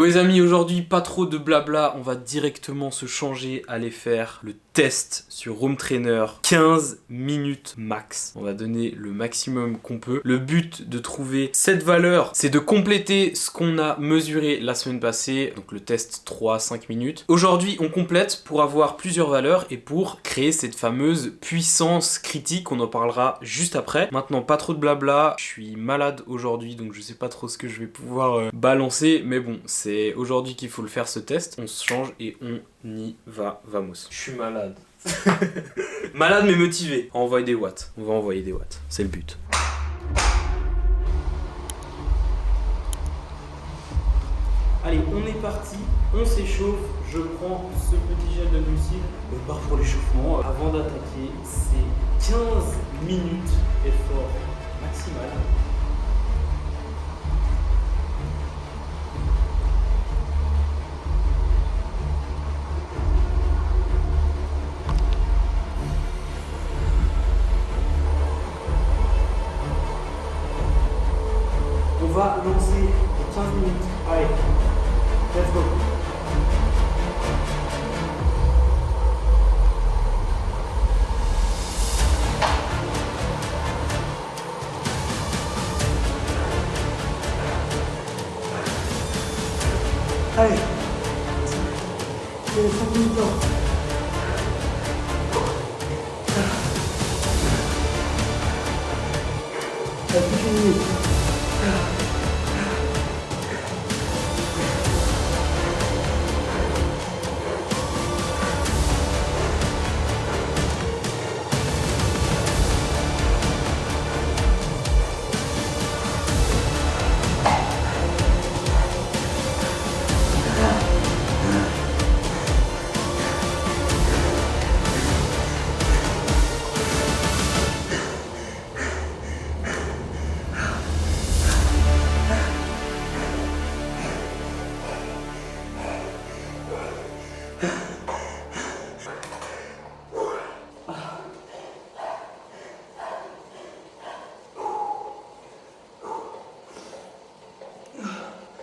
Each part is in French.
Bon les amis, aujourd'hui pas trop de blabla, on va directement se changer, aller faire le test sur Home Trainer, 15 minutes max. On va donner le maximum qu'on peut. Le but de trouver cette valeur, c'est de compléter ce qu'on a mesuré la semaine passée, donc le test 3-5 minutes. Aujourd'hui, on complète pour avoir plusieurs valeurs et pour créer cette fameuse puissance critique, on en parlera juste après. Maintenant, pas trop de blabla, je suis malade aujourd'hui, donc je sais pas trop ce que je vais pouvoir balancer, mais bon, c'est aujourd'hui qu'il faut le faire ce test. On se change et on y va, vamos. Je suis malade. Malade mais motivé. On va envoyer des watts. On va envoyer des watts. C'est le but. Allez, on est parti. On s'échauffe. Je prends ce petit gel de glucides. On part pour l'échauffement. Avant d'attaquer, c'est 15 minutes effort maximal. On va lancer les 15 minutes. Allez, let's go. Allez, il y a 5 minutes là. Allez, plus qu'une minute.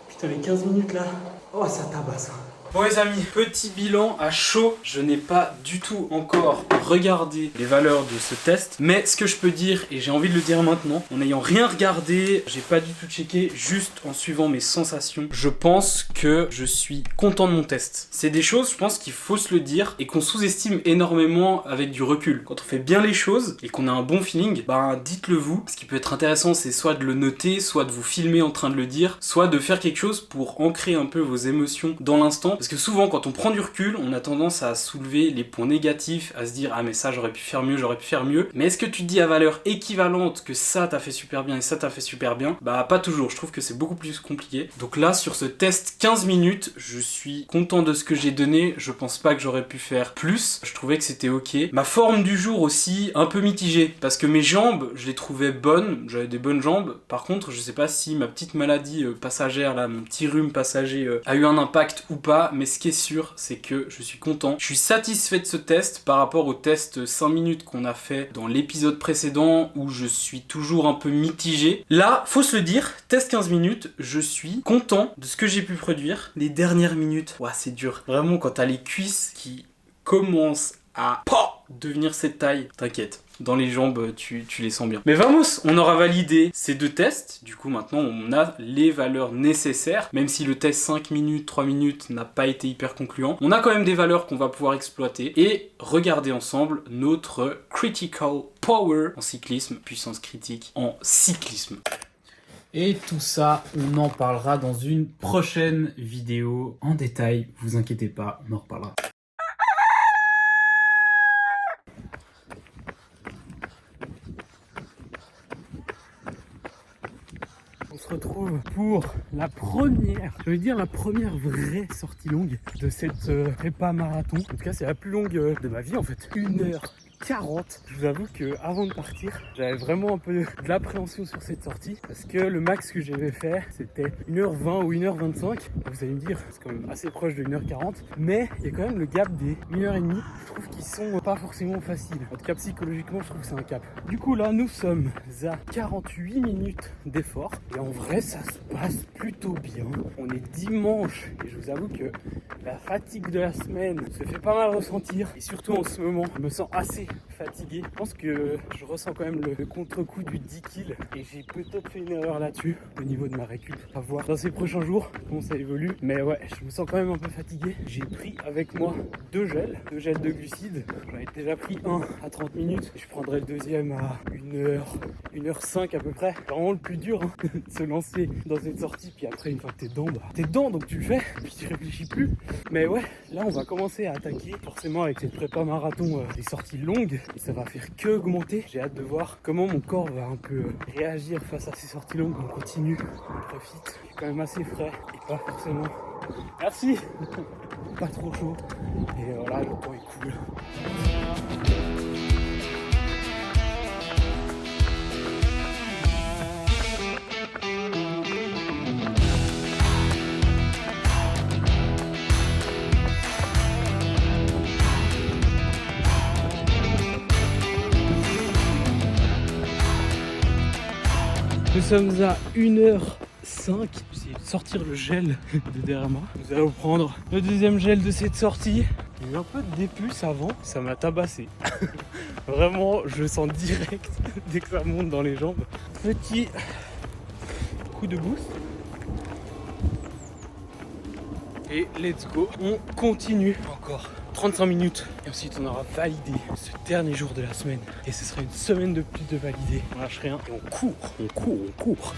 Putain, les 15 minutes là, oh ça tabasse. Bon les amis, petit bilan à chaud. Je n'ai pas du tout encore regardé les valeurs de ce test, mais ce que je peux dire, et j'ai envie de le dire maintenant, en n'ayant rien regardé, j'ai pas du tout checké, juste en suivant mes sensations, je pense que je suis content de mon test. C'est des choses, je pense qu'il faut se le dire, et qu'on sous-estime énormément avec du recul. Quand on fait bien les choses, et qu'on a un bon feeling, ben dites-le vous. Ce qui peut être intéressant, c'est soit de le noter, soit de vous filmer en train de le dire, soit de faire quelque chose pour ancrer un peu vos émotions dans l'instant. Parce que souvent, quand on prend du recul, on a tendance à soulever les points négatifs, à se dire « Ah mais ça, j'aurais pu faire mieux, j'aurais pu faire mieux. » Mais est-ce que tu te dis à valeur équivalente que ça t'a fait super bien et ça t'a fait super bien? Bah pas toujours, je trouve que c'est beaucoup plus compliqué. Donc là, sur ce test 15 minutes, je suis content de ce que j'ai donné. Je pense pas que j'aurais pu faire plus. Je trouvais que c'était ok. Ma forme du jour aussi, un peu mitigée. Parce que mes jambes, je les trouvais bonnes. J'avais des bonnes jambes. Par contre, je sais pas si ma petite maladie passagère, là, mon petit rhume passager a eu un impact ou pas. Mais ce qui est sûr, c'est que je suis content. Je suis satisfait de ce test par rapport au test 5 minutes qu'on a fait dans l'épisode précédent où je suis toujours un peu mitigé. Là, faut se le dire, test 15 minutes, je suis content de ce que j'ai pu produire. Les dernières minutes, ouah, c'est dur. Vraiment, quand t'as les cuisses qui commencent à devenir cette taille, t'inquiète. Dans les jambes, tu les sens bien. Mais vamos, on aura validé ces deux tests. Du coup, maintenant, on a les valeurs nécessaires. Même si le test 5 minutes, 3 minutes n'a pas été hyper concluant, on a quand même des valeurs qu'on va pouvoir exploiter et regarder ensemble notre critical power en cyclisme, puissance critique en cyclisme. Et tout ça, on en parlera dans une prochaine vidéo en détail. Vous inquiétez pas, on en reparlera. On se retrouve pour la première, je veux dire la première vraie sortie longue de cette prépa marathon. En tout cas, c'est la plus longue de ma vie en fait. 1 heure 1h40. Je vous avoue que avant de partir, j'avais vraiment un peu de l'appréhension sur cette sortie parce que le max que j'avais fait, c'était 1h20 ou 1h25. Vous allez me dire, c'est quand même assez proche de 1h40, mais il y a quand même le gap des 1h30. Je trouve qu'ils sont pas forcément faciles. En tout cas, psychologiquement, je trouve que c'est un cap. Du coup, là, nous sommes à 48 minutes d'effort et en vrai, ça se passe plutôt bien. On est dimanche et je vous avoue que la fatigue de la semaine se fait pas mal ressentir et surtout en ce moment, je me sens assez fatigué. Je pense que je ressens quand même le contre-coup du 10 kills et j'ai peut-être fait une erreur là-dessus au niveau de ma récup. À voir dans ces prochains jours comment ça évolue. Mais ouais, je me sens quand même un peu fatigué. J'ai pris avec moi deux gels de glucides. J'en ai déjà pris un à 30 minutes. Je prendrai le deuxième à 1h05 à peu près. C'est vraiment le plus dur hein, de se lancer dans cette sortie. Puis après, une fois que t'es dedans, t'es dedans donc tu le fais. Puis tu réfléchis plus. Mais ouais, là on va commencer à attaquer. Forcément avec cette prépa marathon, des sorties longues. Et ça va faire que augmenter. J'ai hâte de voir comment mon corps va un peu réagir face à ces sorties longues. On continue, on profite. C'est quand même assez frais et pas forcément. Merci. Pas trop chaud. Et voilà, le temps est cool. Nous sommes à 1h05. J'ai de sortir le gel de derrière moi. Nous allons prendre le deuxième gel de cette sortie. Il y a eu un peu de dépuce avant, ça m'a tabassé. Vraiment, je sens direct dès que ça monte dans les jambes. Petit coup de boost. Et let's go. On continue encore 35 minutes. Et ensuite, on aura validé ce dernier jour de la semaine. Et ce sera une semaine de plus de valider. On lâche rien et on court, on court, on court.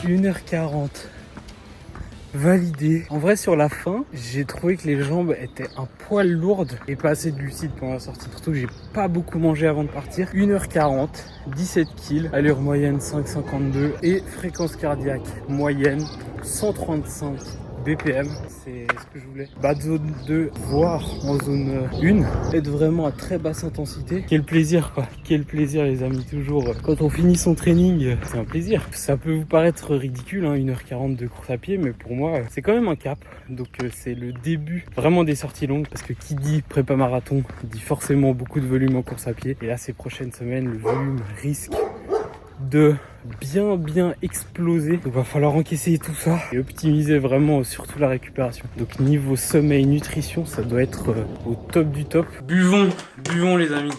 « 1h40 validé. En vrai, sur la fin, j'ai trouvé que les jambes étaient un poil lourdes et pas assez de glucides pendant la sortie. Surtout que j'ai pas beaucoup mangé avant de partir. 1h40, 17 kills, allure moyenne 5,52 et fréquence cardiaque moyenne 135 BPM. C'est ce que je voulais. Bas de zone 2, voire en zone 1. Être vraiment à très basse intensité. Quel plaisir quoi. Quel plaisir les amis. Toujours quand on finit son training, c'est un plaisir. Ça peut vous paraître ridicule, hein, 1h40 de course à pied, mais pour moi, c'est quand même un cap. Donc c'est le début vraiment des sorties longues. Parce que qui dit prépa marathon, dit forcément beaucoup de volume en course à pied. Et là, ces prochaines semaines, le volume risque de bien exploser. Donc il va falloir encaisser tout ça et optimiser vraiment surtout la récupération. Donc niveau sommeil, nutrition, ça doit être au top du top. Buvons les amis.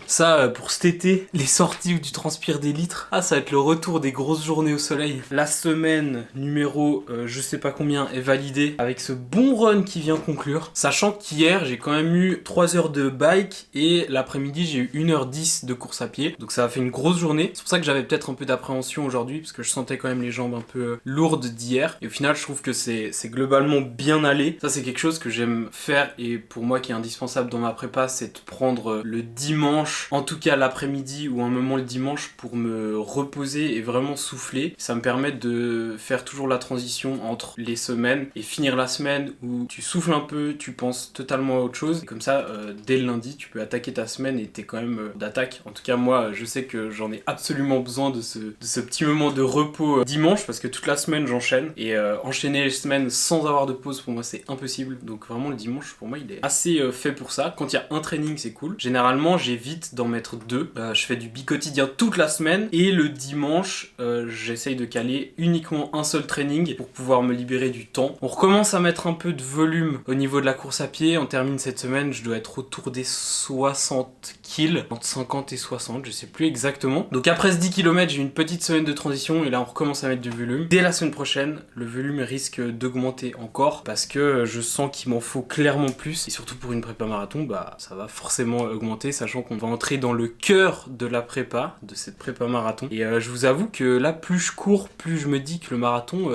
Ça, pour cet été, les sorties où tu transpires des litres, ça va être le retour des grosses journées au soleil. La semaine numéro je sais pas combien est validée avec ce bon run qui vient conclure. Sachant qu'hier, j'ai quand même eu 3 heures de bike et l'après-midi, j'ai eu 1h10 de course à pied. Donc ça a fait une grosse journée. C'est pour ça que j'avais peut-être un peu d'appréhension aujourd'hui parce que je sentais quand même les jambes un peu lourdes d'hier. Et au final, je trouve que c'est globalement bien allé. Ça, c'est quelque chose que j'aime faire et pour moi qui est indispensable dans ma prépa, c'est de prendre le dimanche, en tout cas l'après-midi ou un moment le dimanche pour me reposer et vraiment souffler. Ça me permet de faire toujours la transition entre les semaines et finir la semaine où tu souffles un peu, tu penses totalement à autre chose. Et comme ça, dès le lundi, tu peux attaquer ta semaine et t'es quand même d'attaque. En tout cas, moi, je sais que j'en ai absolument besoin de ce petit moment de repos dimanche parce que toute la semaine, j'enchaîne. Et enchaîner les semaines sans avoir de pause, pour moi, c'est impossible. Donc vraiment, le dimanche, pour moi, il est assez fait pour ça. Quand il y a un training, c'est cool. Généralement, j'évite d'en mettre 2. Je fais du bi-quotidien toute la semaine et le dimanche, j'essaye de caler uniquement un seul training pour pouvoir me libérer du temps. On recommence à mettre un peu de volume au niveau de la course à pied. On termine cette semaine, je dois être autour des 60 kills, entre 50 et 60, je sais plus exactement. Donc après ce 10 km, j'ai une petite semaine de transition et là on recommence à mettre du volume. Dès la semaine prochaine, le volume risque d'augmenter encore parce que je sens qu'il m'en faut clairement plus et surtout pour une prépa marathon, ça va forcément augmenter, sachant qu'on va entrer dans le cœur de la prépa, de cette prépa marathon. Et je vous avoue que là, plus je cours, plus je me dis que le marathon,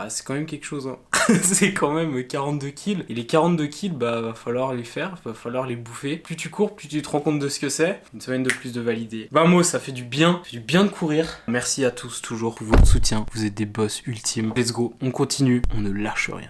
c'est quand même quelque chose. Hein. c'est quand même 42 kills. Et les 42 kills, bah va falloir les faire, va falloir les bouffer. Plus tu cours, plus tu te rends compte de ce que c'est. Une semaine de plus de valider. Vamos, ça fait du bien de courir. Merci à tous toujours pour votre soutien. Vous êtes des boss ultimes. Let's go, on continue, on ne lâche rien.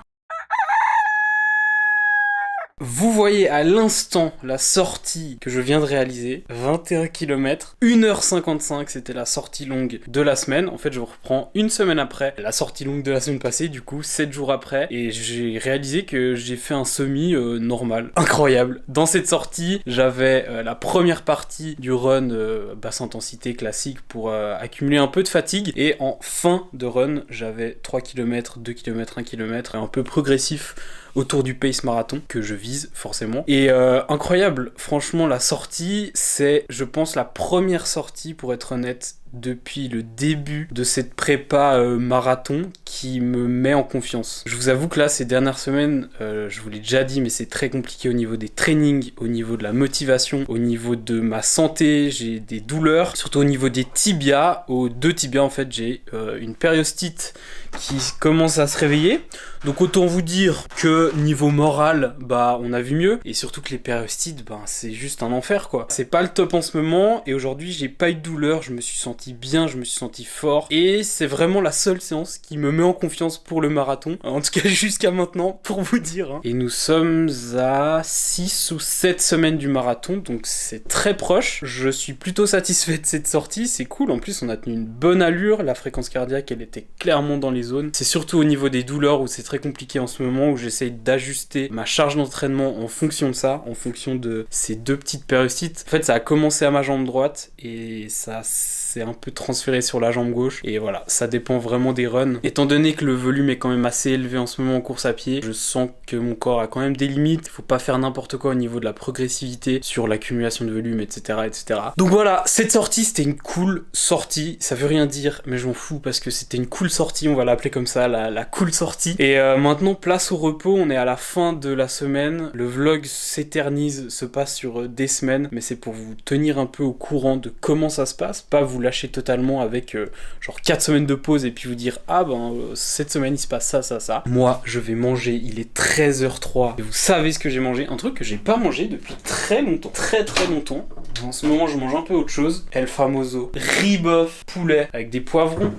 Vous voyez à l'instant la sortie que je viens de réaliser, 21 km, 1h55, c'était la sortie longue de la semaine. En fait, je vous reprends une semaine après la sortie longue de la semaine passée, du coup 7 jours après, et j'ai réalisé que j'ai fait un semi normal, incroyable. Dans cette sortie, j'avais la première partie du run basse intensité classique pour accumuler un peu de fatigue, et en fin de run, j'avais 3 km, 2 km, 1 km, un peu progressif autour du pace marathon que je vise forcément. Et incroyable, franchement la sortie, c'est je pense la première sortie pour être honnête depuis le début de cette prépa marathon qui me met en confiance. Je vous avoue que là ces dernières semaines, je vous l'ai déjà dit, mais c'est très compliqué au niveau des trainings, au niveau de la motivation, au niveau de ma santé, j'ai des douleurs, surtout au niveau des tibias. Aux deux tibias en fait j'ai une périostite qui commence à se réveiller. Donc autant vous dire que niveau moral, bah on a vu mieux. Et surtout que les périostites, bah c'est juste un enfer quoi. C'est pas le top en ce moment. Et aujourd'hui j'ai pas eu de douleur, je me suis senti bien, je me suis senti fort. Et c'est vraiment la seule séance qui me met en confiance pour le marathon. En tout cas jusqu'à maintenant, pour vous dire. Hein. Et nous sommes à 6 ou 7 semaines du marathon. Donc c'est très proche. Je suis plutôt satisfait de cette sortie. C'est cool. En plus on a tenu une bonne allure. La fréquence cardiaque elle était clairement dans les zones. C'est surtout au niveau des douleurs où c'est très compliqué en ce moment, où j'essaye d'ajuster ma charge d'entraînement en fonction de ça, en fonction de ces deux petites périostites. En fait, ça a commencé à ma jambe droite et ça s'est un peu transféré sur la jambe gauche. Et voilà, ça dépend vraiment des runs. Étant donné que le volume est quand même assez élevé en ce moment en course à pied, je sens que mon corps a quand même des limites. Il faut pas faire n'importe quoi au niveau de la progressivité sur l'accumulation de volume, etc., etc. Donc voilà, cette sortie, c'était une cool sortie. Ça veut rien dire, mais je m'en fous parce que c'était une cool sortie. On va l'appeler comme ça, la cool sortie. Et maintenant, place au repos, on est à la fin de la semaine. Le vlog s'éternise, se passe sur des semaines, mais c'est pour vous tenir un peu au courant de comment ça se passe, pas vous lâcher totalement avec genre 4 semaines de pause et puis vous dire ah ben cette semaine il se passe ça, ça, ça. Moi, je vais manger, il est 13h03 et vous savez ce que j'ai mangé, un truc que j'ai pas mangé depuis très longtemps, très longtemps. En ce moment, je mange un peu autre chose. El Famoso, riboff, poulet avec des poivrons.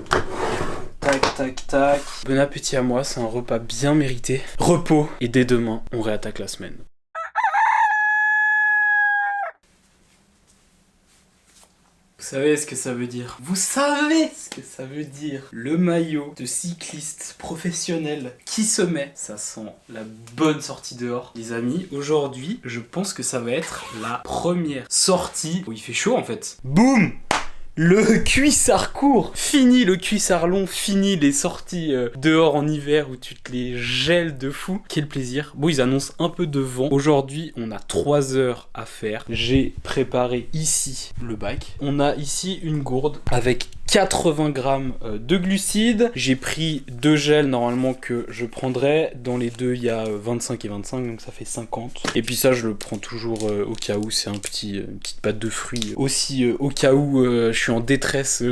Tac, tac, tac. Bon appétit à moi, c'est un repas bien mérité. Repos. Et dès demain, on réattaque la semaine. Vous savez ce que ça veut dire. Vous savez ce que ça veut dire. Le maillot de cycliste professionnel qui se met. Ça sent la bonne sortie dehors. Les amis, aujourd'hui, je pense que ça va être la première sortie où il fait chaud en fait. Boum! Le cuissard court. Fini le cuissard long, fini les sorties dehors en hiver où tu te les gèles de fou. Quel plaisir. Bon, ils annoncent un peu de vent. Aujourd'hui, on a 3 heures à faire. J'ai préparé ici le bike. On a ici une gourde avec 80 grammes de glucides. J'ai pris 2 gels normalement que je prendrais. Dans les deux, il y a 25 et 25, donc ça fait 50. Et puis ça, je le prends toujours au cas où. C'est une petite pâte de fruits. Aussi au cas où je suis en détresse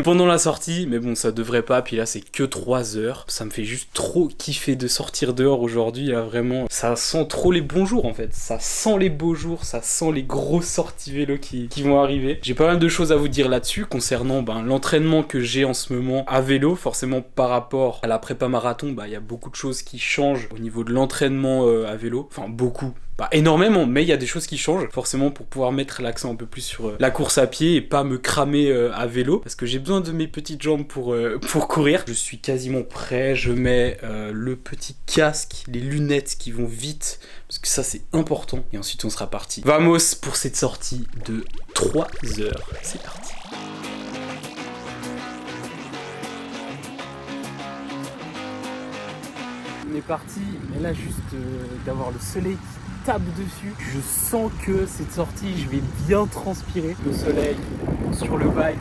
pendant la sortie. Mais bon, ça devrait pas. Puis là, c'est que 3 heures. Ça me fait juste trop kiffer de sortir dehors aujourd'hui. Là, vraiment, ça sent trop les bons jours en fait. Ça sent les beaux jours. Ça sent les grosses sorties vélo qui vont arriver. J'ai pas mal de choses à vous dire là-dessus concernant l'entraînement que j'ai en ce moment à vélo. Forcément, par rapport à la prépa marathon, il y a beaucoup de choses qui changent au niveau de l'entraînement à vélo. Enfin, beaucoup. Pas énormément, mais il y a des choses qui changent forcément pour pouvoir mettre l'accent un peu plus sur la course à pied et pas me cramer à vélo parce que j'ai besoin de mes petites jambes pour courir. Je suis quasiment prêt, je mets le petit casque, les lunettes qui vont vite parce que ça c'est important et ensuite on sera parti. Vamos pour cette sortie de 3 heures, c'est parti. On est parti, mais là juste d'avoir le soleil qui tape dessus, je sens que cette sortie, je vais bien transpirer. Le soleil sur le bike,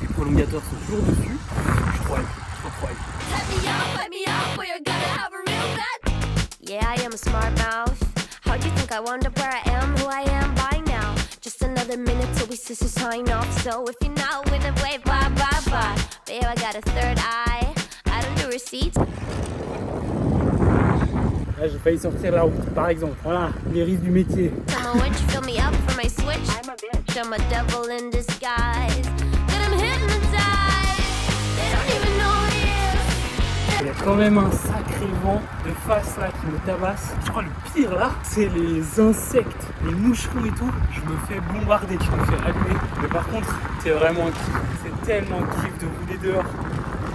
les prolongateurs sont toujours dessus. Je suis trop hype. Yeah, I am a smart mouth. How do you think I wound up where I am, who I am by now? Just another minute till we sisters sign off. So if you're not with it, wave bye bye bye. Babe, I got a third eye. I don't do receipts. Là j'ai failli sortir la route par exemple. Voilà, les risques du métier. I'm a witch, fill me up for my switch. I'm a bitch, I'm a devil in disguise. Got 'em hypnotized, they don't even notice. Il y a quand même un sacré vent de face là qui me tabasse. Je crois le pire là, c'est les insectes, les moucherons et tout. Je me fais bombarder, je me fais allumer. Mais par contre, c'est vraiment un kiff. C'est tellement un kiff de rouler dehors.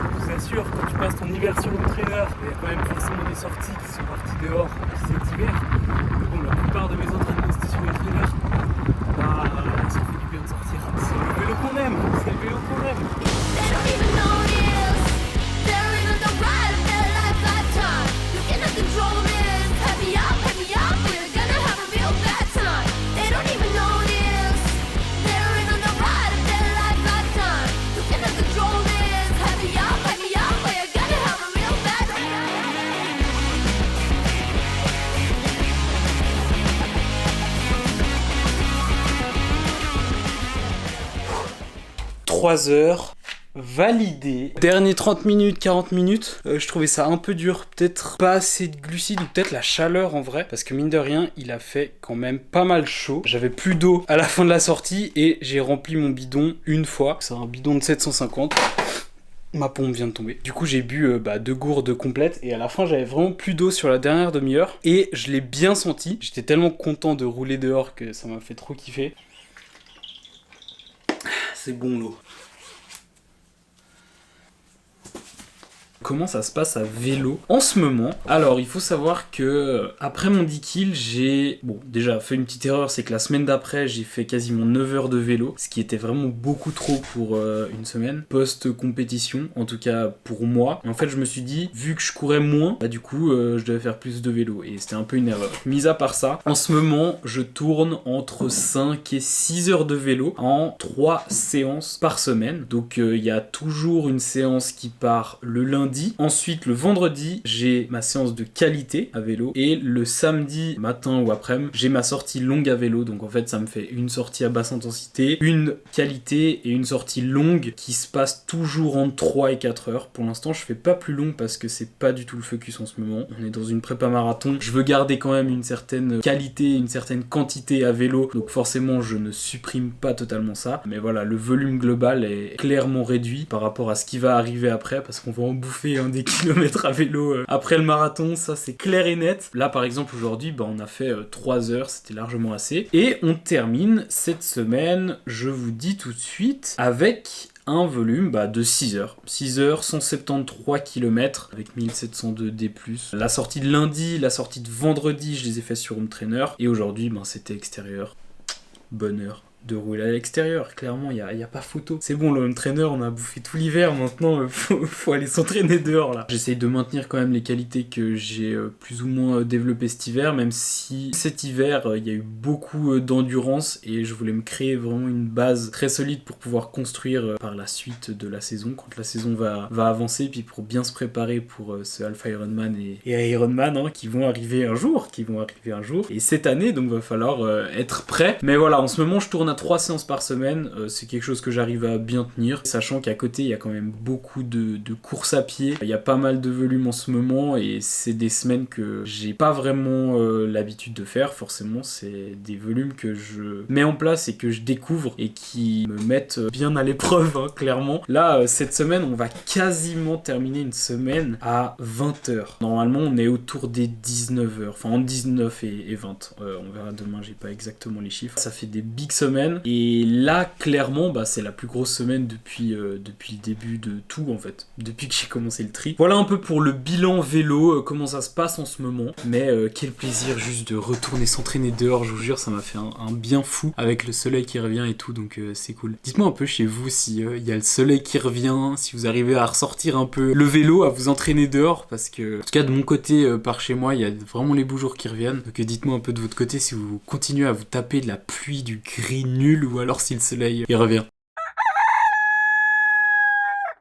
Je vous assure, quand tu passes ton hiver sur le trainer, il y a quand même forcément des sorties qui sont parties dehors cet hiver. Mais bon, la plupart de mes entraînements c'était sur le trainer. Bah, ça fait du bien de sortir. C'est le vélo qu'on aime, c'est le vélo qu'on aime. They don't even notice. They're living the ride of their lifetime. You cannot control this. Hype me up, we're gonna have a real bad time. They don't even notice. They're living the ride of their lifetime. You cannot control this. Hype me up, we're gonna have a real bad time. 3 heures validé. Dernier 30 minutes, 40 minutes, je trouvais ça un peu dur, peut-être pas assez de glucides ou peut-être la chaleur en vrai, parce que mine de rien, il a fait quand même pas mal chaud. J'avais plus d'eau à la fin de la sortie et j'ai rempli mon bidon une fois. C'est un bidon de 750. Ma pompe vient de tomber. Du coup, j'ai bu 2 gourdes complètes et à la fin, j'avais vraiment plus d'eau sur la dernière demi-heure et je l'ai bien senti. J'étais tellement content de rouler dehors que ça m'a fait trop kiffer. C'est bon l'eau. Comment ça se passe à vélo en ce moment? Alors il faut savoir que après mon 10 kills, j'ai déjà fait une petite erreur, c'est que la semaine d'après j'ai fait quasiment 9 heures de vélo, ce qui était vraiment beaucoup trop pour une semaine post-compétition, en tout cas pour moi. Et en fait je me suis dit, vu que je courais moins, du coup je devais faire plus de vélo et c'était un peu une erreur. Mis à part ça, en ce moment je tourne entre 5 et 6 heures de vélo en 3 séances par semaine. Donc il y a toujours une séance qui part le lundi. Ensuite, le vendredi, j'ai ma séance de qualité à vélo. Et le samedi matin ou après-midi, j'ai ma sortie longue à vélo. Donc en fait, ça me fait une sortie à basse intensité, une qualité et une sortie longue qui se passe toujours entre 3 et 4 heures. Pour l'instant, je fais pas plus long parce que c'est pas du tout le focus en ce moment. On est dans une prépa marathon. Je veux garder quand même une certaine qualité, une certaine quantité à vélo. Donc forcément, je ne supprime pas totalement ça. Mais voilà, le volume global est clairement réduit par rapport à ce qui va arriver après parce qu'on va en bouffer des kilomètres à vélo après le marathon, ça c'est clair et net. Là par exemple aujourd'hui on a fait 3 heures, c'était largement assez. Et on termine cette semaine, je vous dis tout de suite, avec un volume de 6 heures. 6 heures, 173 km avec 1702 D+. La sortie de lundi, la sortie de vendredi, je les ai fait sur home trainer. Et aujourd'hui c'était extérieur. Bonheur de rouler à l'extérieur, clairement il y a pas photo. C'est bon, le home trainer on a bouffé tout l'hiver, maintenant faut aller s'entraîner dehors là. J'essaye de maintenir quand même les qualités que j'ai plus ou moins développées cet hiver, même si cet hiver il y a eu beaucoup d'endurance et je voulais me créer vraiment une base très solide pour pouvoir construire par la suite de la saison, quand la saison va avancer, puis pour bien se préparer pour ce Alpha Ironman et Ironman qui vont arriver un jour, et cette année donc va falloir être prêt. Mais voilà, en ce moment je tourne à 3 séances par semaine, c'est quelque chose que j'arrive à bien tenir, sachant qu'à côté il y a quand même beaucoup de courses à pied, il y a pas mal de volume en ce moment et c'est des semaines que j'ai pas vraiment l'habitude de faire. Forcément c'est des volumes que je mets en place et que je découvre et qui me mettent bien à l'épreuve clairement. Là cette semaine on va quasiment terminer une semaine à 20 heures. Normalement on est autour des 19 heures, enfin entre 19 et 20, on verra demain, j'ai pas exactement les chiffres. Ça fait des big semaines. Et là, clairement, c'est la plus grosse semaine depuis le début de tout, en fait. Depuis que j'ai commencé le tri. Voilà un peu pour le bilan vélo, comment ça se passe en ce moment. Mais quel plaisir juste de retourner s'entraîner dehors, je vous jure, ça m'a fait un bien fou avec le soleil qui revient et tout, donc c'est cool. Dites-moi un peu chez vous si il y a le soleil qui revient, si vous arrivez à ressortir un peu le vélo, à vous entraîner dehors, parce que, en tout cas de mon côté, par chez moi, il y a vraiment les beaux jours qui reviennent. Donc dites-moi un peu de votre côté si vous continuez à vous taper de la pluie, du gris nul, ou alors si le soleil il revient.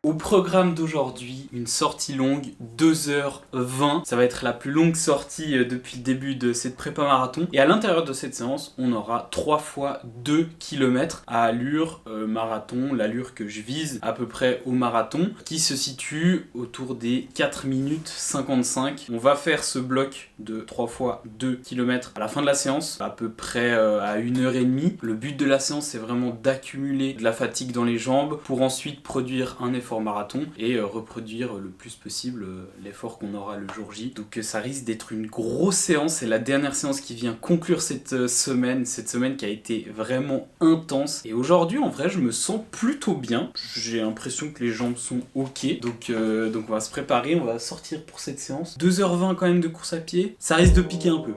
Au programme d'aujourd'hui, une sortie longue, 2h20. Ça va être la plus longue sortie depuis le début de cette prépa marathon. Et à l'intérieur de cette séance, on aura 3 fois 2 km à allure marathon, l'allure que je vise à peu près au marathon, qui se situe autour des 4 minutes 55. On va faire ce bloc de 3 fois 2 km à la fin de la séance, à peu près à 1h30. Le but de la séance, c'est vraiment d'accumuler de la fatigue dans les jambes pour ensuite produire un effort marathon et reproduire le plus possible l'effort qu'on aura le jour J. Donc ça risque d'être une grosse séance, c'est la dernière séance qui vient conclure cette semaine qui a été vraiment intense. Et aujourd'hui, en vrai, je me sens plutôt bien. J'ai l'impression que les jambes sont ok. Donc on va se préparer, on va sortir pour cette séance. 2h20 quand même de course à pied, ça risque de piquer un peu.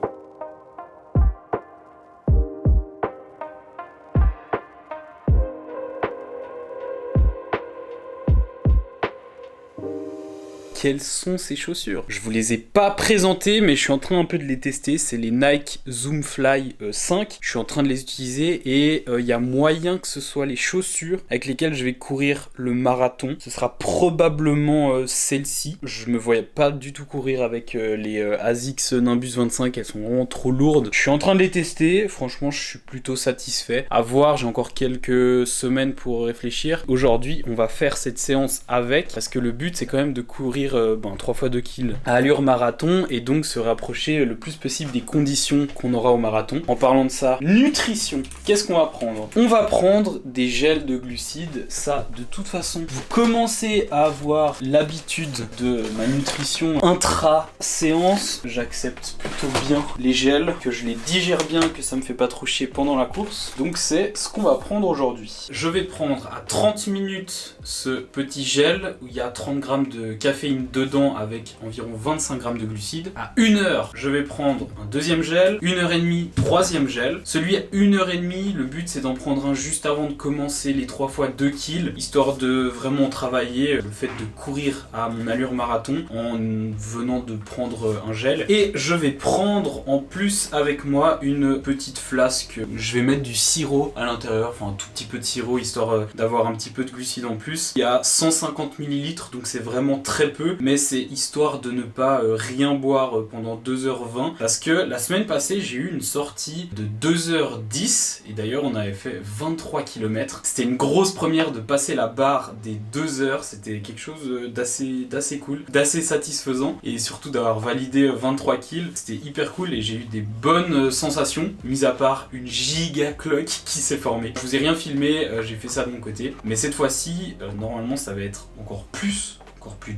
Quelles sont ces chaussures? Je vous les ai pas présentées, mais je suis en train un peu de les tester. C'est les Nike Zoomfly 5. Je suis en train de les utiliser et il y a moyen que ce soit les chaussures avec lesquelles je vais courir le marathon. Ce sera probablement celle-ci. Je me voyais pas du tout courir avec les ASICS Nimbus 25. Elles sont vraiment trop lourdes. Je suis en train de les tester. Franchement, je suis plutôt satisfait. À voir, j'ai encore quelques semaines pour réfléchir. Aujourd'hui, on va faire cette séance avec parce que le but, c'est quand même de courir 3 fois 2 kills à allure marathon et donc se rapprocher le plus possible des conditions qu'on aura au marathon. En parlant de ça, nutrition, qu'est-ce qu'on va prendre? On va prendre des gels de glucides. Ça, de toute façon, vous commencez à avoir l'habitude de ma nutrition intra-séance. J'accepte plutôt bien les gels, que je les digère bien, que ça me fait pas trop chier pendant la course. Donc c'est ce qu'on va prendre aujourd'hui. Je vais prendre à 30 minutes ce petit gel où il y a 30 grammes de caféine dedans avec environ 25 grammes de glucides. À 1 heure, je vais prendre un deuxième gel, 1h30, troisième gel. Celui à 1h30, le but c'est d'en prendre un juste avant de commencer les 3 fois 2 kills, histoire de vraiment travailler le fait de courir à mon allure marathon en venant de prendre un gel. Et je vais prendre en plus avec moi une petite flasque. Je vais mettre du sirop à l'intérieur, enfin un tout petit peu de sirop, histoire d'avoir un petit peu de glucides en plus. Il y a 150 ml, donc c'est vraiment très peu. Mais c'est histoire de ne pas rien boire pendant 2h20 parce que la semaine passée j'ai eu une sortie de 2h10 et d'ailleurs on avait fait 23 km. C'était une grosse première de passer la barre des 2 heures, c'était quelque chose d'assez cool, d'assez satisfaisant et surtout d'avoir validé 23 kills, c'était hyper cool et j'ai eu des bonnes sensations, mis à part une giga cloque qui s'est formée. Je vous ai rien filmé, j'ai fait ça de mon côté, mais cette fois-ci normalement ça va être encore plus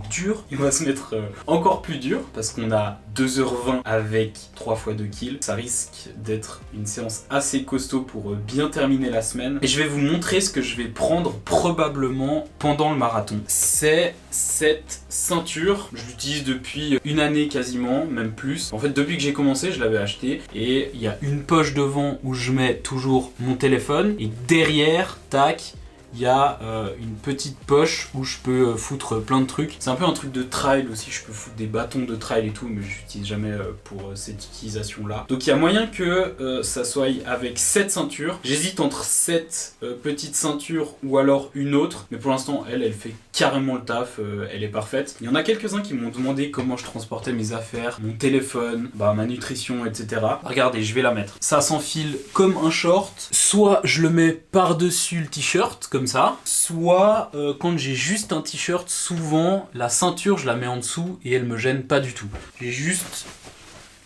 dur, il va se mettre encore plus dur parce qu'on a 2h20 avec 3 fois 2 kills. Ça risque d'être une séance assez costaud pour bien terminer la semaine. Et je vais vous montrer ce que je vais prendre probablement pendant le marathon. C'est cette ceinture, je l'utilise depuis une année quasiment, même plus. En fait, depuis que j'ai commencé, je l'avais acheté et il y a une poche devant où je mets toujours mon téléphone et derrière, tac, il y a une petite poche où je peux foutre plein de trucs. C'est un peu un truc de trail aussi, je peux foutre des bâtons de trail et tout, mais je l'utilise jamais pour cette utilisation là. Donc il y a moyen que ça soit avec cette ceinture. J'hésite entre cette petite ceinture ou alors une autre, mais pour l'instant elle fait carrément le taf, elle est parfaite. Il y en a quelques-uns qui m'ont demandé comment je transportais mes affaires, mon téléphone, ma nutrition, etc. Regardez, je vais la mettre. Ça s'enfile comme un short, soit je le mets par-dessus le t-shirt, comme ça, soit quand j'ai juste un t-shirt, souvent la ceinture je la mets en dessous et elle me gêne pas du tout. J'ai juste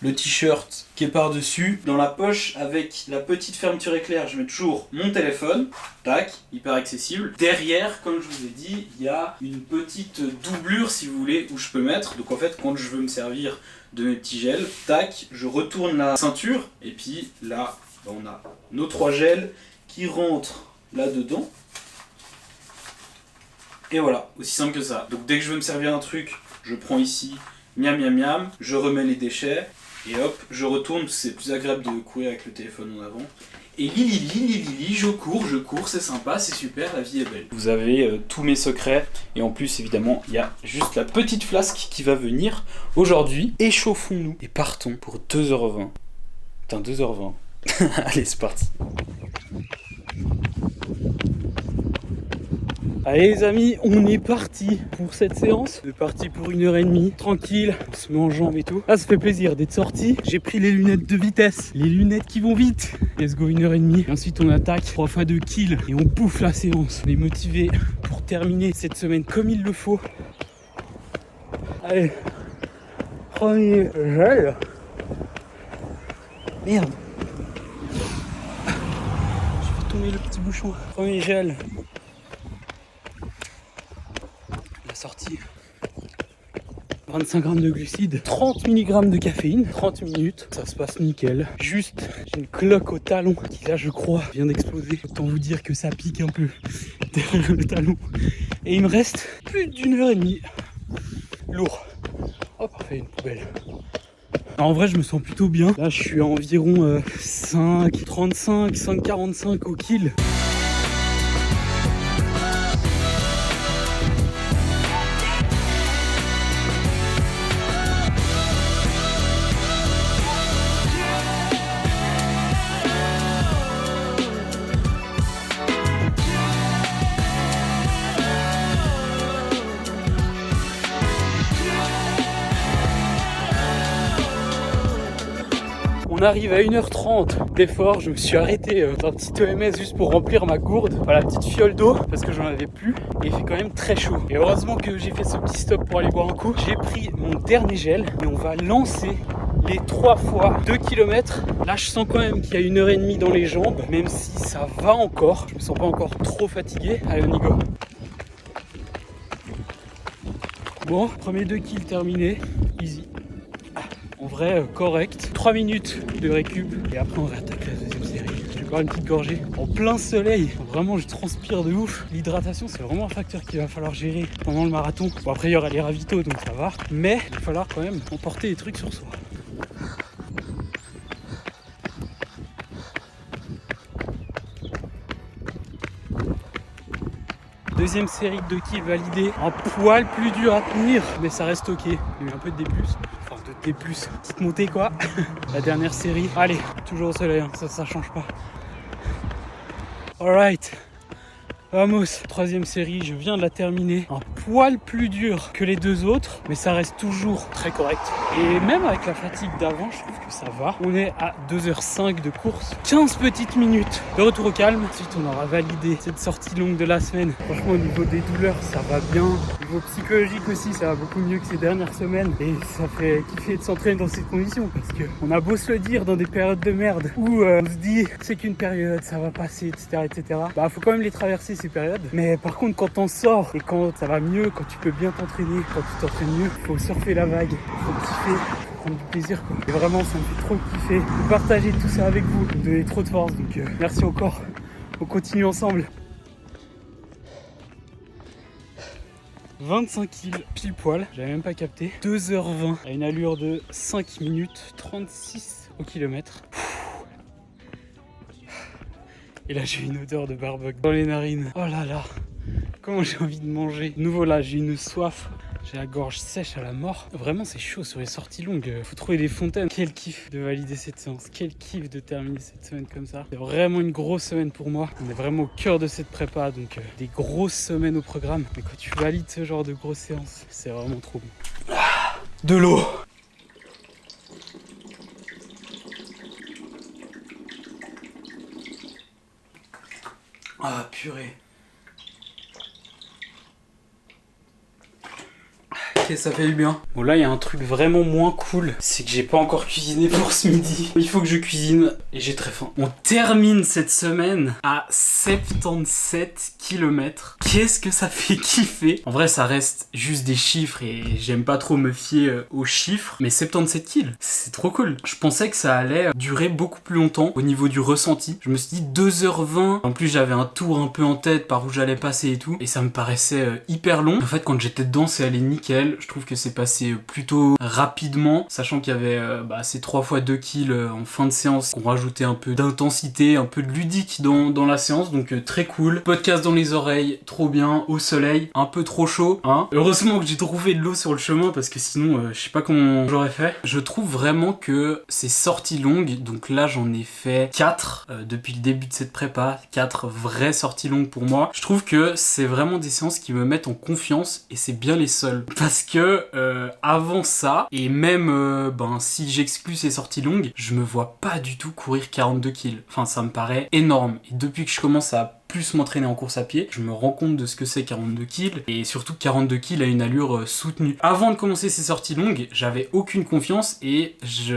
le t-shirt qui est par-dessus. Dans la poche avec la petite fermeture éclair, je mets toujours mon téléphone, tac, hyper accessible. Derrière, comme je vous ai dit, il y a une petite doublure si vous voulez où je peux mettre. Donc en fait, quand je veux me servir de mes petits gels, tac, je retourne la ceinture et puis là, on a nos 3 gels qui rentrent là-dedans. Et voilà, aussi simple que ça. Donc dès que je veux me servir un truc, je prends ici, miam miam miam, je remets les déchets, et hop, je retourne, c'est plus agréable de courir avec le téléphone en avant. Et li, je cours, c'est sympa, c'est super, la vie est belle. Vous avez tous mes secrets, et en plus évidemment, il y a juste la petite flasque qui va venir. Aujourd'hui, échauffons-nous et partons pour 2h20. Putain, 2h20. Allez, c'est parti. Allez les amis, on est parti pour cette séance. On est parti pour 1h30, tranquille, on se met en jambes et tout. Ah, ça fait plaisir d'être sorti. J'ai pris les lunettes de vitesse, les lunettes qui vont vite. Let's go, 1h30. Et ensuite on attaque 3 fois 2 kills et on bouffe la séance. On est motivé pour terminer cette semaine comme il le faut. Allez, premier gel. Merde. J'ai fait tomber le petit bouchon. Premier gel. La sortie. 25 grammes de glucides, 30 mg de caféine, 30 minutes, ça se passe nickel. Juste, j'ai une cloque au talon qui là je crois vient d'exploser. Autant vous dire que ça pique un peu derrière le talon. Et il me reste plus d'1h30. Lourd. Oh parfait, une poubelle. Alors, en vrai je me sens plutôt bien. Là je suis à environ 5,35, 5,45 au kill. On arrive à 1h30 d'effort, je me suis arrêté dans un petit EMS juste pour remplir ma gourde, enfin la petite fiole d'eau, parce que j'en avais plus, et il fait quand même très chaud. Et heureusement que j'ai fait ce petit stop pour aller boire un coup. J'ai pris mon dernier gel, et on va lancer les 3 fois 2 km. Là je sens quand même qu'il y a 1h30 dans les jambes, même si ça va encore, je me sens pas encore trop fatigué. Allez on y go. Bon, premier 2 kills terminé, easy. En vrai, correct. 3 minutes de récup et après on réattaque la deuxième série. Je vais boire une petite gorgée en plein soleil. Vraiment, je transpire de ouf. L'hydratation, c'est vraiment un facteur qu'il va falloir gérer pendant le marathon. Bon, après, il y aura les ravitaux, donc ça va. Mais il va falloir quand même emporter des trucs sur soi. Deuxième série de 2 kills validée. Un poil plus dur à tenir, mais ça reste ok. Il y a eu un peu de D+. Enfin, de D+. Petite montée, quoi. La dernière série. Allez, toujours au soleil, hein. Ça change pas. Alright. Vamos, troisième série, je viens de la terminer. Un poil plus dur que les deux autres, mais ça reste toujours très correct. Et même avec la fatigue d'avant, je trouve que ça va. On est à 2h05 de course, 15 petites minutes de retour au calme. Ensuite, on aura validé cette sortie longue de la semaine. Franchement, au niveau des douleurs, ça va bien. Au niveau psychologique aussi, ça va beaucoup mieux que ces dernières semaines. Et ça fait kiffer de s'entraîner dans ces conditions, parce que on a beau se le dire dans des périodes de merde, où on se dit c'est qu'une période, ça va passer, etc., etc. Bah, faut quand même les traverser ces périodes. Mais par contre, quand on sort et quand ça va mieux, quand tu peux bien t'entraîner, quand tu t'entraînes mieux, faut surfer la vague, faut kiffer, faut prendre du plaisir, quoi. Et vraiment, ça me fait trop kiffer de partager tout ça avec vous, de me donner trop de force. Donc merci encore. On continue ensemble. 25 kills pile poil, j'avais même pas capté. 2h20 à une allure de 5 minutes 36 au kilomètre. Et là j'ai une odeur de barbecue dans les narines. Oh là là, comment j'ai envie de manger. De nouveau là, j'ai une soif. J'ai la gorge sèche à la mort. Vraiment c'est chaud sur les sorties longues. Faut trouver des fontaines. Quel kiff de valider cette séance. Quel kiff de terminer cette semaine comme ça. C'est vraiment une grosse semaine pour moi. On est vraiment au cœur de cette prépa. Donc des grosses semaines au programme. Mais quand tu valides ce genre de grosses séances, c'est vraiment trop bon. De l'eau. Ah purée. Ok, ça fait du bien. Bon là il y a un truc vraiment moins cool, c'est que j'ai pas encore cuisiné pour ce midi. Il faut que je cuisine et j'ai très faim. On termine cette semaine à 77 km. Qu'est-ce que ça fait kiffer. En vrai ça reste juste des chiffres et j'aime pas trop me fier aux chiffres. Mais 77 kills, c'est trop cool. Je pensais que ça allait durer beaucoup plus longtemps au niveau du ressenti. Je me suis dit 2h20. En plus j'avais un tour un peu en tête par où j'allais passer et tout. Et ça me paraissait hyper long. En fait quand j'étais dedans c'est allé nickel. Je trouve que c'est passé plutôt rapidement, sachant qu'il y avait ces 3 fois 2 kills en fin de séance, qu'on rajoutait un peu d'intensité, un peu de ludique dans la séance, donc très cool. Podcast dans les oreilles, trop bien, au soleil, un peu trop chaud, hein. Heureusement que j'ai trouvé de l'eau sur le chemin, parce que sinon, je sais pas comment j'aurais fait. Je trouve vraiment que ces sorties longues, donc là j'en ai fait 4 depuis le début de cette prépa, 4 vraies sorties longues pour moi. Je trouve que c'est vraiment des séances qui me mettent en confiance, et c'est bien les seules. Parce que avant ça, et même si j'exclus ces sorties longues, je me vois pas du tout courir 42 kills. Enfin, ça me paraît énorme. Et depuis que je commence à plus m'entraîner en course à pied, je me rends compte de ce que c'est 42 kills, et surtout 42 kills à une allure soutenue. Avant de commencer ces sorties longues, j'avais aucune confiance, et je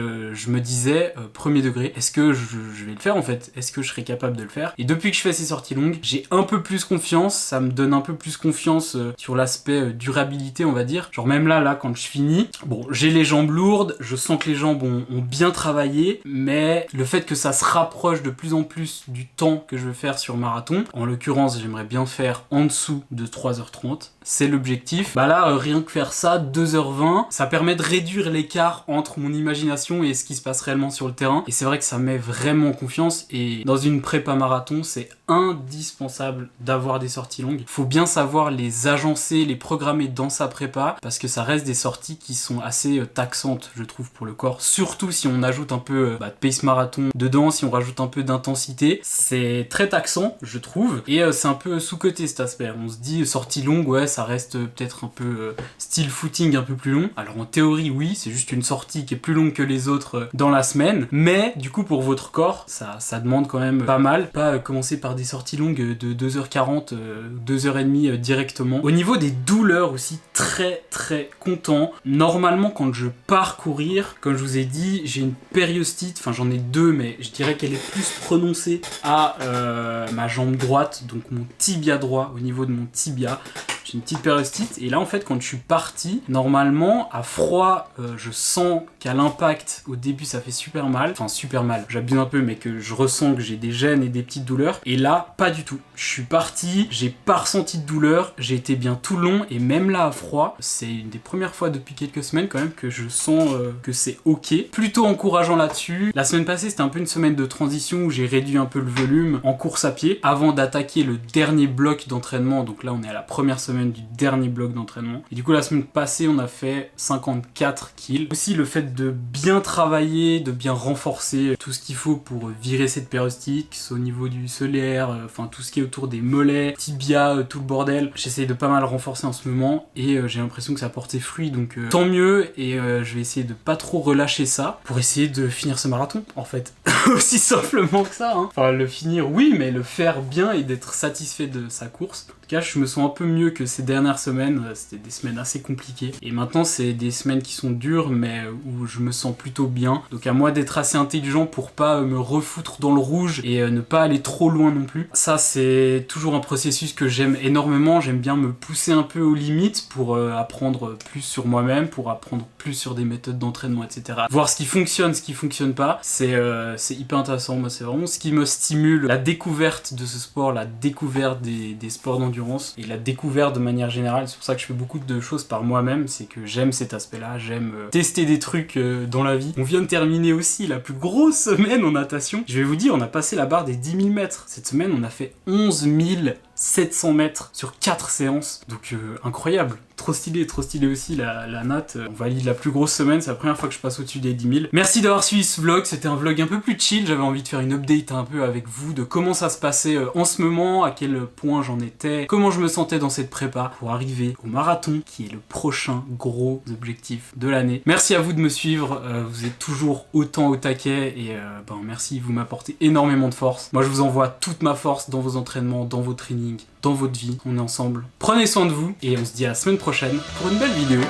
me disais, premier degré, est-ce que je vais le faire en fait? Est-ce que je serai capable de le faire? Et depuis que je fais ces sorties longues, j'ai un peu plus confiance, ça me donne un peu plus confiance sur l'aspect durabilité, on va dire. Genre même là, quand je finis, bon, j'ai les jambes lourdes, je sens que les jambes ont bien travaillé, mais le fait que ça se rapproche de plus en plus du temps que je veux faire sur marathon, en l'occurrence, j'aimerais bien faire en dessous de 3h30. C'est l'objectif. Là, rien que faire ça, 2h20, ça permet de réduire l'écart entre mon imagination et ce qui se passe réellement sur le terrain. Et c'est vrai que ça met vraiment en confiance. Et dans une prépa marathon, c'est indispensable d'avoir des sorties longues. Faut bien savoir les agencer, les programmer dans sa prépa, parce que ça reste des sorties qui sont assez taxantes, je trouve, pour le corps. Surtout si on ajoute un peu de pace marathon dedans, si on rajoute un peu d'intensité. C'est très taxant, je trouve. Et c'est un peu sous-coté cet aspect. On se dit, sortie longue, ouais, ça reste peut-être un peu style footing un peu plus long. Alors en théorie, oui, c'est juste une sortie qui est plus longue que les autres dans la semaine. Mais du coup, pour votre corps, ça demande quand même pas mal. Pas commencer par des sorties longues de 2h40, 2h30 directement. Au niveau des douleurs aussi, très très content. Normalement, quand je pars courir, comme je vous ai dit, j'ai une périostite, enfin j'en ai 2, mais je dirais qu'elle est plus prononcée à ma jambe droite, donc mon tibia droit, au niveau de mon tibia. J'ai une petite périostite, et là en fait quand je suis parti, normalement à froid je sens qu'à l'impact au début ça fait super mal, enfin super mal, j'abuse un peu, mais que je ressens que j'ai des gênes et des petites douleurs, et là pas du tout. Je suis parti, j'ai pas ressenti de douleur, j'ai été bien tout le long, et même là à froid, c'est une des premières fois depuis quelques semaines quand même que je sens que c'est ok. Plutôt encourageant là-dessus. La semaine passée c'était un peu une semaine de transition où j'ai réduit un peu le volume en course à pied avant d'attaquer le dernier bloc d'entraînement, donc là on est à la première semaine du dernier bloc d'entraînement. Et du coup la semaine passée on a fait 54 kills. Aussi le fait de bien travailler, de bien renforcer tout ce qu'il faut pour virer cette périostite, au niveau du solaire, enfin tout ce qui est autour des mollets, tibia, tout le bordel. J'essaye de pas mal renforcer en ce moment, et j'ai l'impression que ça porte ses fruits, donc tant mieux, et je vais essayer de pas trop relâcher ça pour essayer de finir ce marathon en fait. Aussi simplement que ça, hein. Enfin le finir oui, mais le faire bien et d'être satisfait de sa course. En tout cas je me sens un peu mieux que ces dernières semaines, c'était des semaines assez compliquées, et maintenant c'est des semaines qui sont dures mais où je me sens plutôt bien, donc à moi d'être assez intelligent pour pas me refoutre dans le rouge et ne pas aller trop loin non plus. Ça c'est toujours un processus que j'aime énormément, j'aime bien me pousser un peu aux limites pour apprendre plus sur moi-même, pour apprendre plus sur des méthodes d'entraînement, etc. Voir ce qui fonctionne pas, c'est hyper intéressant. Moi c'est vraiment ce qui me stimule, la découverte de ce sport, la découverte des sports d'endurance, et la découverte de manière générale. C'est pour ça que je fais beaucoup de choses par moi-même, c'est que j'aime cet aspect-là, j'aime tester des trucs dans la vie. On vient de terminer aussi la plus grosse semaine en natation. Je vais vous dire, on a passé la barre des 10 000 mètres. Cette semaine, on a fait 11 700 mètres sur 4 séances, donc incroyable. Trop stylé aussi la natte. On valide la plus grosse semaine, c'est la première fois que je passe au-dessus des 10 000. Merci d'avoir suivi ce vlog, c'était un vlog un peu plus chill, j'avais envie de faire une update un peu avec vous de comment ça se passait en ce moment, à quel point j'en étais, comment je me sentais dans cette prépa pour arriver au marathon qui est le prochain gros objectif de l'année. Merci à vous de me suivre, vous êtes toujours autant au taquet, et merci, vous m'apportez énormément de force. Moi je vous envoie toute ma force dans vos entraînements, dans vos trainings, dans votre vie. On est ensemble, prenez soin de vous, et on se dit à la semaine prochaine pour une belle vidéo.